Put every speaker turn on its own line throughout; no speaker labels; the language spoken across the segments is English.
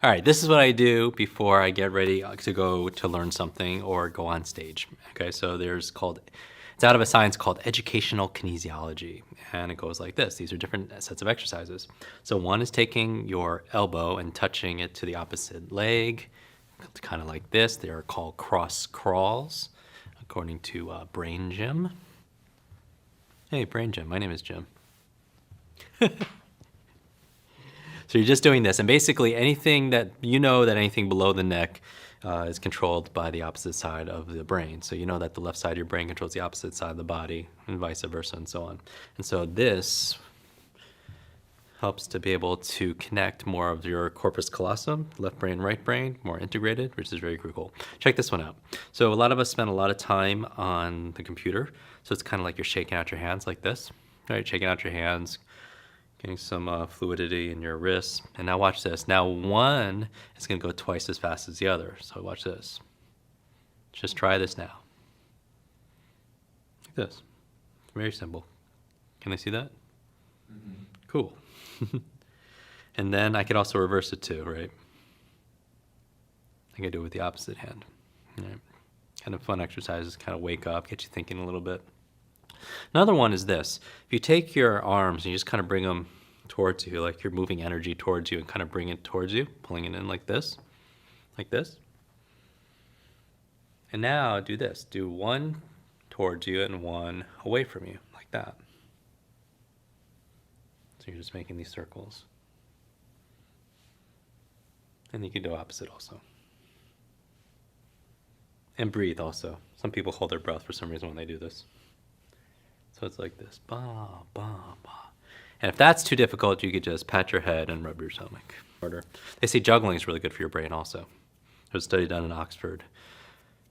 All right, this is what I do before I get ready to go to learn something or go on stage. Okay, so it's out of a science called educational kinesiology, and it goes like this. These are different sets of exercises. So one is taking your elbow and touching it to the opposite leg, kind of like this. They are called cross crawls, according to Brain Gym. Hey, Brain Gym, my name is Jim. So you're just doing this, and basically anything that anything below the neck is controlled by the opposite side of the brain. So you know that the left side of your brain controls the opposite side of the body, and vice versa, and so on. And so this helps to be able to connect more of your corpus callosum, left brain, right brain, more integrated, which is very cool. Check this one out. So a lot of us spend a lot of time on the computer, so it's kind of like you're shaking out your hands like this, right? Shaking out your hands, getting some fluidity in your wrists. And now watch this. Now one is going to go twice as fast as the other. So watch this. Just try this now. Like this. Very simple. Can I see that? Mm-hmm. Cool. And then I could also reverse it too, right? I could do it with the opposite hand. Right? Kind of fun exercises, kind of wake up, get you thinking a little bit. Another one is this. If you take your arms and you just kind of bring them towards you, like you're moving energy towards you, and kind of bring it towards you, pulling it in like this. And now do this. Do one towards you and one away from you, like that. So you're just making these circles. And you can do opposite also. And breathe also. Some people hold their breath for some reason when they do this. So it's like this, ba, ba, ba. And if that's too difficult, you could just pat your head and rub your stomach. They say juggling is really good for your brain also. There's a study done in Oxford.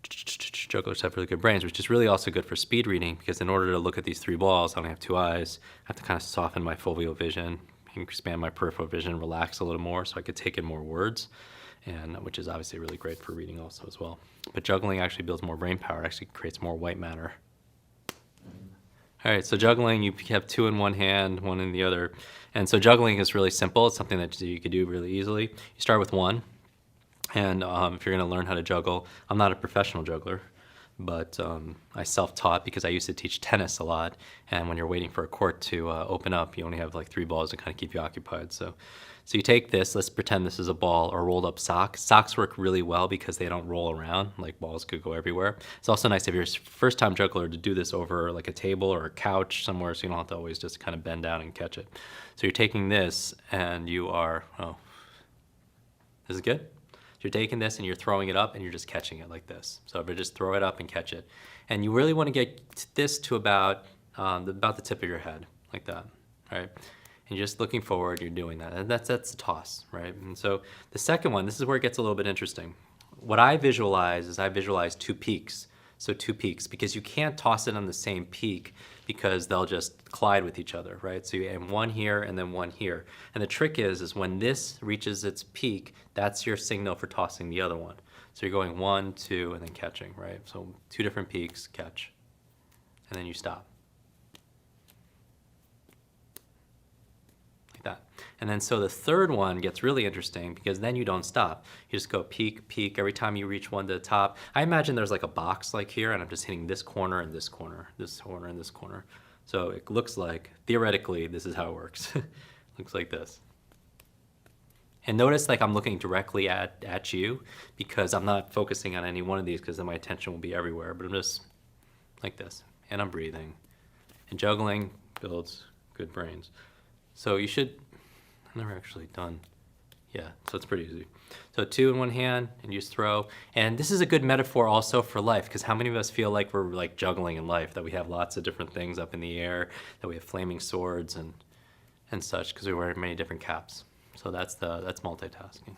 Jugglers have really good brains, which is really also good for speed reading, because in order to look at these three balls, I only have two eyes. I have to kind of soften my foveal vision, expand my peripheral vision, relax a little more so I could take in more words, and which is obviously really great for reading also as well. But juggling actually builds more brain power. It actually creates more white matter. All right, so juggling, you have two in one hand, one in the other. And so juggling is really simple. It's something that you could do really easily. You start with one, and if you're gonna learn how to juggle, I'm not a professional juggler, but I self-taught because I used to teach tennis a lot. And when you're waiting for a court to open up, you only have like 3 balls to kind of keep you occupied. So you take this, let's pretend this is a ball or rolled up sock. Socks work really well because they don't roll around, like balls could go everywhere. It's also nice if you're a first time juggler to do this over like a table or a couch somewhere, so you don't have to always just kind of bend down and catch it. So you're taking this and you are, is it good? You're taking this and you're throwing it up and you're just catching it like this. So if you just throw it up and catch it. And you really want to get this to about the tip of your head, like that, right? And you're just looking forward, you're doing that. And that's the toss, right? And so the second one, this is where it gets a little bit interesting. What I visualize is 2 peaks. So 2 peaks, because you can't toss it on the same peak because they'll just collide with each other, right? So you aim one here and then one here. And the trick is when this reaches its peak, that's your signal for tossing the other one. So you're going 1, 2, and then catching, right? So 2 different peaks, catch, and then you stop. That. And then so the third one gets really interesting because then you don't stop. You just go peak, peak. Every time you reach one to the top, I imagine there's like a box like here, and I'm just hitting this corner and this corner, this corner and this corner. So it looks like, theoretically, this is how it works. Looks like this. And notice like I'm looking directly at you because I'm not focusing on any one of these because then my attention will be everywhere, but I'm just like this, and I'm breathing. And juggling builds good brains. So you should, I've never actually done, yeah, so it's pretty easy. So 2 in one hand and you just throw. And this is a good metaphor also for life, because how many of us feel like we're like juggling in life, that we have lots of different things up in the air, that we have flaming swords and such, because we wear many different caps. So that's multitasking.